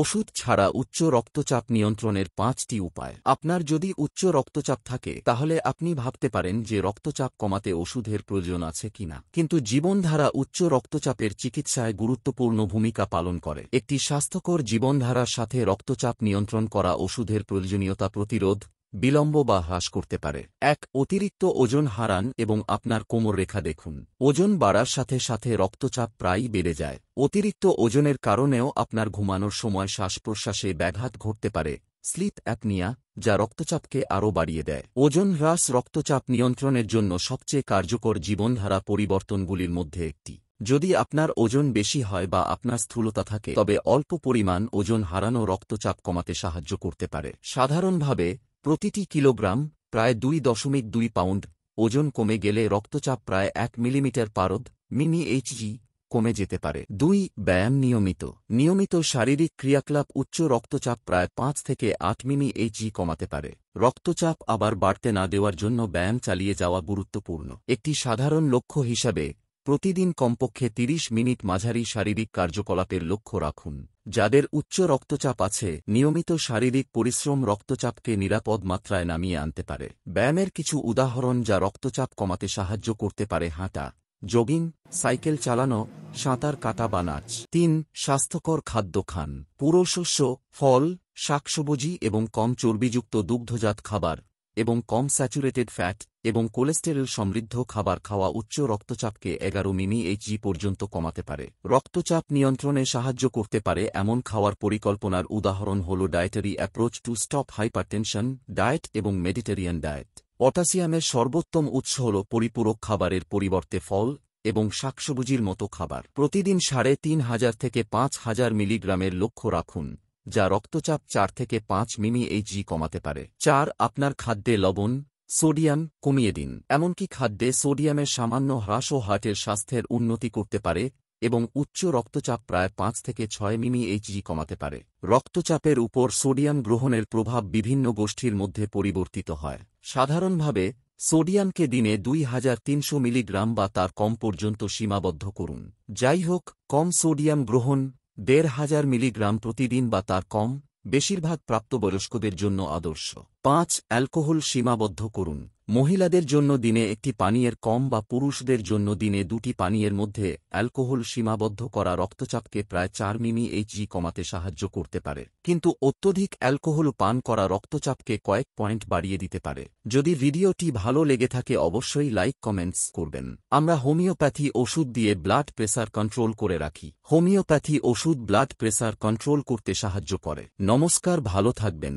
ওষুধ ছাড়া উচ্চ রক্তচাপ নিয়ন্ত্রণের 5টি উপায়। আপনার যদি উচ্চ রক্তচাপ থাকে তাহলে আপনি ভাবতে পারেন যে রক্তচাপ কমাতে ওষুধের প্রয়োজন আছে কিনা, কিন্তু জীবনধারা উচ্চ রক্তচাপের চিকিৎসায় গুরুত্বপূর্ণ ভূমিকা পালন করে। একটি স্বাস্থ্যকর জীবনধারার সাথে রক্তচাপ নিয়ন্ত্রণ করা ওষুধের প্রয়োজনীয়তা প্রতিরোধ, বিলম্ব বা হ্রাস করতে পারে। অতিরিক্ত ওজন হারান এবং আপনার কোমর রেখা দেখুন। ওজন বাড়ার সাথে সাথে রক্তচাপ প্রায়ই বেড়ে যায়। অতিরিক্ত ওজনের কারণেও আপনার ঘুমানোর সময় শ্বাস-প্রশ্বাসে ব্যাঘাত ঘটতে পারে, স্লিপ অ্যাপনিয়া, যা রক্তচাপকে আরও বাড়িয়ে দেয়। ওজন হ্রাস রক্তচাপ নিয়ন্ত্রণের জন্য সবচেয়ে কার্যকর জীবনধারা পরিবর্তনগুলির মধ্যে একটি। যদি আপনার ওজন বেশি হয় বা আপনার স্থূলতা থাকে তবে অল্প পরিমাণ ওজন হারানো রক্তচাপ কমাতে সাহায্য করতে পারে। সাধারণভাবে প্রতিটি কিলোগ্রাম প্রায় 2.2 পাউন্ড ওজন কমে গেলে রক্তচাপ প্রায় 1 মিলিমিটার পারদ মিনি-এইচজি কমে যেতে পারে। ব্যায়াম নিয়মিত শারীরিক ক্রিয়াকলাপ উচ্চ রক্তচাপ প্রায় 5 থেকে 8 মিনি-এইচজি কমাতে পারে। রক্তচাপ আবার বাড়তে না দেওয়ার জন্য ব্যায়াম চালিয়ে যাওয়া গুরুত্বপূর্ণ। একটি সাধারণ লক্ষ্য হিসাবে প্রতিদিন কমপক্ষে 30 মিনিট মাঝারি শারীরিক কার্যকলাপের লক্ষ্য রাখুন। যাদের উচ্চ রক্তচাপ আছে, নিয়মিত শারীরিক পরিশ্রম রক্তচাপকে নিরাপদ মাত্রায় নামিয়ে আনতে পারে। ব্যায়ামের কিছু উদাহরণ যা রক্তচাপ কমাতে সাহায্য করতে পারে: হাঁটা, জগিং, সাইকেল চালানো, সাঁতার কাটা বা নাচ। 3. স্বাস্থ্যকর খাদ্য খান। পুরো শস্য, ফল, শাকসবজি এবং কম চর্বিযুক্ত দুগ্ধজাত খাবার এবং কম স্যাচুরেটেড ফ্যাট এবং কোলেস্টেরল সমৃদ্ধ খাবার খাওয়া উচ্চ রক্তচাপকে 11 মিমি-এইচজি পর্যন্ত কমাতে পারে। রক্তচাপ নিয়ন্ত্রণে সাহায্য করতে পারে এমন খাওয়ার পরিকল্পনার উদাহরণ হল dietary approach to stop hypertension diet এবং মেডিটেরিয়ান ডায়েট। পটাশিয়ামের সর্বোত্তম উৎস হল পরিপূরক খাবারের পরিবর্তে ফল এবং শাকসবজির মতো খাবার। প্রতিদিন 3500 থেকে 5000 মিলিগ্রামের লক্ষ্য রাখুন, যা রক্তচাপ 4 থেকে 5 মিমি-এইচজি কমাতে পারে। 4. আপনার খাদ্যে লবণ, সোডিয়াম কমিয়ে দিন। এমনকি খাদ্যে সোডিয়ামের সামান্য হ্রাসও হার্টের স্বাস্থ্যের উন্নতি করতে পারে এবং উচ্চ রক্তচাপ প্রায় 5 থেকে 6 মিমি-এইচজি কমাতে পারে। রক্তচাপের উপর সোডিয়াম গ্রহণের প্রভাব বিভিন্ন গোষ্ঠীর মধ্যে পরিবর্তিত হয়। সাধারণভাবে সোডিয়ামকে দিনে 2300 মিলিগ্রাম বা তার কম পর্যন্ত সীমাবদ্ধ করুন। যাই হোক, কম সোডিয়াম গ্রহণ 1500 মিলিগ্রাম প্রতিদিন বা তার কম, বেশিরভাগ প্রাপ্তবয়স্কদের জন্য আদর্শ। 5. অ্যালকোহল সীমাবদ্ধ করুন। মহিলাদের জন্য দিনে একটি পানীয়ের কম বা পুরুষদের জন্য দিনে 2টি পানীয়ের মধ্যে অ্যালকোহল সীমাবদ্ধ করা রক্তচাপকে প্রায় 4 মিমি-এইচজি কমাতে সাহায্য করতে পারে। কিন্তু অত্যধিক অ্যালকোহল পান করা রক্তচাপকে কয়েক পয়েন্ট বাড়িয়ে দিতে পারে। যদি ভিডিওটি ভালো লেগে থাকে অবশ্যই লাইক কমেন্টস করবেন। আমরা হোমিওপ্যাথি ওষুধ দিয়ে ব্লাড প্রেসার কন্ট্রোল করে রাখি। হোমিওপ্যাথি ওষুধ ব্লাড প্রেসার কন্ট্রোল করতে সাহায্য করে। নমস্কার, ভালো থাকবেন।